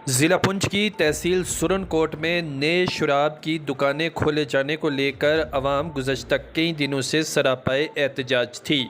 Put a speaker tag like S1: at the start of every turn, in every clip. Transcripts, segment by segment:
S1: ضلع پنچ کی تحصیل سرن کوٹ میں نئے شراب کی دکانیں کھولے جانے کو لے کر عوام گزشتہ کئی دنوں سے سراپائے احتجاج تھی۔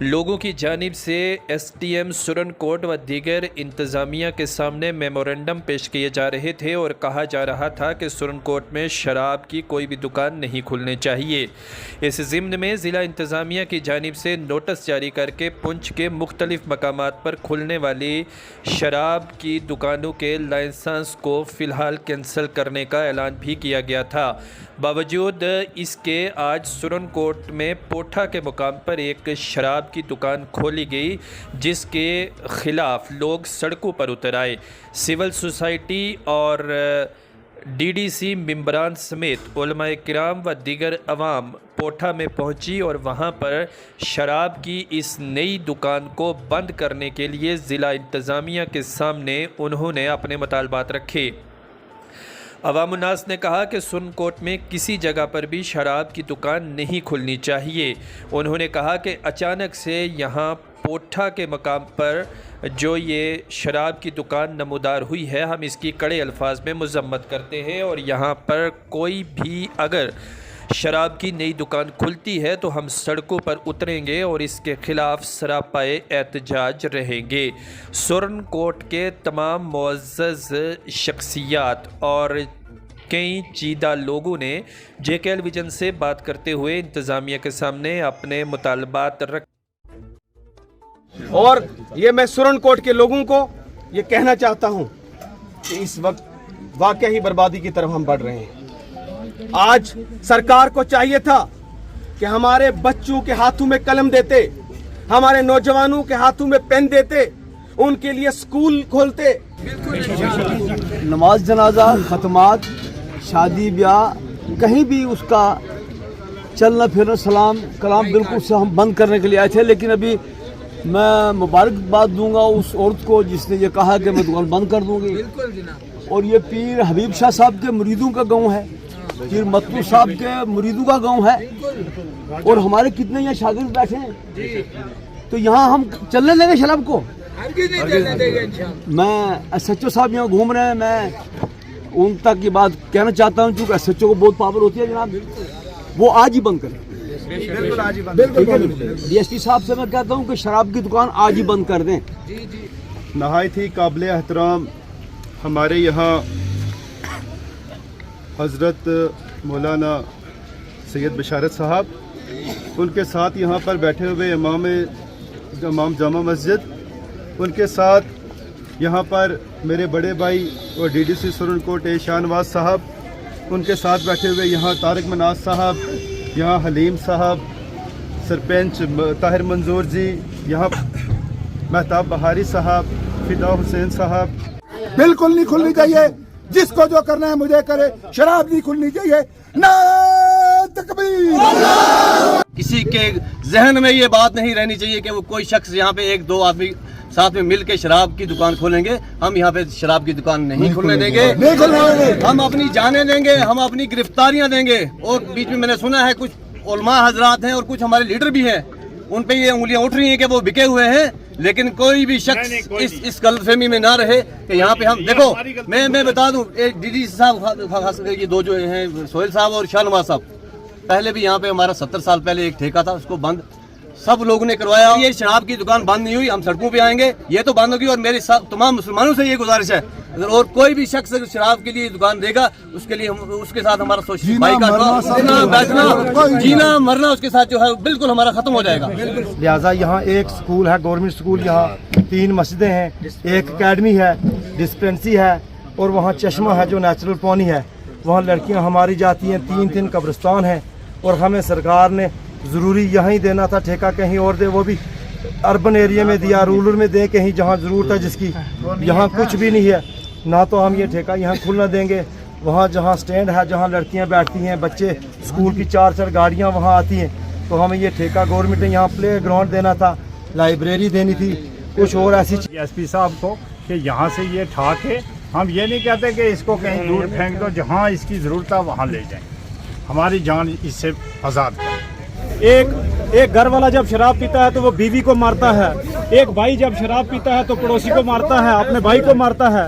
S1: لوگوں کی جانب سے ایس ٹی ایم سرن کوٹ و دیگر انتظامیہ کے سامنے میمورنڈم پیش کیے جا رہے تھے اور کہا جا رہا تھا کہ سرن کوٹ میں شراب کی کوئی بھی دکان نہیں کھلنی چاہیے۔ اس ضمن میں ضلع انتظامیہ کی جانب سے نوٹس جاری کر کے پنچ کے مختلف مقامات پر کھلنے والی شراب کی دکانوں کے لائسنس کو فی الحال کینسل کرنے کا اعلان بھی کیا گیا تھا۔ باوجود اس کے آج سرن کوٹ میں پوٹھا کے مقام پر ایک شراب کی دکان کھولی گئی، جس کے خلاف لوگ سڑکوں پر اتر آئے۔ سول سوسائٹی اور ڈی ڈی سی ممبران سمیت علماء کرام و دیگر عوام پوٹھا میں پہنچی اور وہاں پر شراب کی اس نئی دکان کو بند کرنے کے لیے ضلع انتظامیہ کے سامنے انہوں نے اپنے مطالبات رکھے۔ عوام الناس نے کہا کہ سرن کوٹ میں کسی جگہ پر بھی شراب کی دکان نہیں کھلنی چاہیے۔ انہوں نے کہا کہ اچانک سے یہاں پوٹھا کے مقام پر جو یہ شراب کی دکان نمودار ہوئی ہے، ہم اس کی کڑے الفاظ میں مذمت کرتے ہیں اور یہاں پر کوئی بھی اگر شراب کی نئی دکان کھلتی ہے تو ہم سڑکوں پر اتریں گے اور اس کے خلاف سراپائے احتجاج رہیں گے۔ سرن کوٹ کے تمام معزز شخصیات اور کئی چیدہ لوگوں نے جے کے ایل ویژن سے بات کرتے ہوئے انتظامیہ کے سامنے اپنے مطالبات رکھے۔
S2: اور یہ میں سرن کوٹ کے لوگوں کو یہ کہنا چاہتا ہوں کہ اس وقت واقعی بربادی کی طرف ہم بڑھ رہے ہیں۔ آج سرکار کو چاہیے تھا کہ ہمارے بچوں کے ہاتھوں میں قلم دیتے، ہمارے نوجوانوں کے ہاتھوں میں پین دیتے، ان کے لیے سکول کھولتے۔
S3: نماز جنازہ، ختمات، شادی بیاہ، کہیں بھی اس کا چلنا پھرنا سلام کلام بالکل سے ہم بند کرنے کے لیے آئے تھے، لیکن ابھی میں مبارکباد دوں گا اس عورت کو جس نے یہ کہا کہ میں دکان بند کر دوں گی۔ اور یہ پیر حبیب شاہ صاحب کے مریدوں کا گاؤں ہے، پیر مطلوب صاحب کے مریدوں کا گاؤں ہے، اور ہمارے کتنے یہاں شاگرد بیٹھے ہیں، تو یہاں ہم چلنے لیں گے شراب کو؟ میں ایس ایچ او صاحب یہاں گھوم رہے ہیں، میں ان تک یہ بات کہنا چاہتا ہوں چونکہ ایس ایچ او کو بہت پاور ہوتی ہے جناب، وہ آج ہی بند کریں۔ ڈی ایس پی صاحب سے میں کہتا ہوں کہ شراب کی دکان آج ہی بند کر دیں۔
S4: نہایت ہی قابل احترام ہمارے یہاں حضرت مولانا سید بشارت صاحب، ان کے ساتھ یہاں پر بیٹھے ہوئے امام جامع مسجد، ان کے ساتھ یہاں پر میرے بڑے بھائی اور ڈی ڈی سی سرن کوٹ شاہ نواز صاحب، ان کے ساتھ بیٹھے ہوئے یہاں طارق مناز صاحب، یہاں حلیم صاحب، سرپنچ طاہر منظور جی، یہاں مہتاب بہاری صاحب، فدا حسین صاحب۔
S5: بالکل نہیں کھلنی چاہیے، جس کو جو کرنا ہے مجھے کرے، شراب نہیں کھلنی چاہیے۔ نعرہ تکبیر!
S6: کسی کے ذہن میں یہ بات نہیں رہنی چاہیے کہ وہ کوئی شخص یہاں پہ ایک دو آدمی ساتھ میں مل کے شراب کی دکان کھولیں گے۔ ہم یہاں پہ شراب کی دکان نہیں کھلنے دیں گے، ہم اپنی جانیں دیں گے، ہم اپنی گرفتاریاں دیں گے۔ اور بیچ میں نے سنا ہے کچھ علماء حضرات ہیں اور کچھ ہمارے لیڈر بھی ہیں، ان پہ یہ انگلیاں اٹھ رہی ہیں کہ وہ بکے ہوئے ہیں، لیکن کوئی بھی شخص اس غلط فہمی میں نہ رہے کہ یہاں پہ ہم دیکھو، میں بتا دوں ڈی ڈی صاحب، یہ دو جو ہیں سہیل صاحب اور شاہ نواز صاحب، پہلے بھی یہاں پہ ہمارا 70 سال پہلے ایک ٹھیکہ تھا، اس کو بند سب لوگوں نے کروایا۔ یہ شراب کی دکان بند نہیں ہوئی، ہم سڑکوں پہ آئیں گے، یہ تو بند ہوگی۔ اور میرے تمام مسلمانوں سے یہ گزارش ہے، اگر اور کوئی بھی شخص شراب کے لیے دکان دے گا، اس کے لیے اس کے ساتھ ہمارا سوشل جینا مرنا اس کے ساتھ جو ہے بالکل ہمارا ختم ہو جائے گا۔
S4: لہٰذا یہاں ایک سکول ہے، گورنمنٹ سکول، یہاں 3 مسجدیں ہیں، ایک اکیڈمی ہے، ڈسپنسری ہے، اور وہاں چشمہ ہے جو نیچرل پانی ہے، وہاں لڑکیاں ہماری جاتی ہیں، 3 قبرستان ہیں، اور ہمیں سرکار نے ضروری یہیں دینا تھا ٹھیکہ، کہیں اور دے، وہ بھی اربن ایریا میں دیا، رورل میں دے کہیں جہاں ضرورت ہے جس کی، یہاں کچھ بھی نہیں ہے، نہ تو ہم یہ ٹھیکہ یہاں کھلنا دیں گے۔ وہاں جہاں سٹینڈ ہے، جہاں لڑکیاں بیٹھتی ہیں، بچے اسکول کی 4 گاڑیاں وہاں آتی ہیں، تو ہمیں یہ ٹھیکہ گورنمنٹ نے یہاں پلے گراؤنڈ دینا تھا، لائبریری دینی تھی، کچھ اور ایسی چیز۔
S7: ایس پی صاحب کو کہ یہاں سے یہ ٹھا کے، ہم یہ نہیں کہتے کہ اس کو کہیں دور پھینک دو، جہاں اس کی ضرورت ہے وہاں لے جائیں، ہماری جان اس سے آزاد کریں۔
S8: ایک گھر والا جب شراب پیتا ہے تو وہ بیوی کو مارتا ہے، ایک بھائی جب شراب پیتا ہے تو پڑوسی کو مارتا ہے، اپنے بھائی کو مارتا ہے۔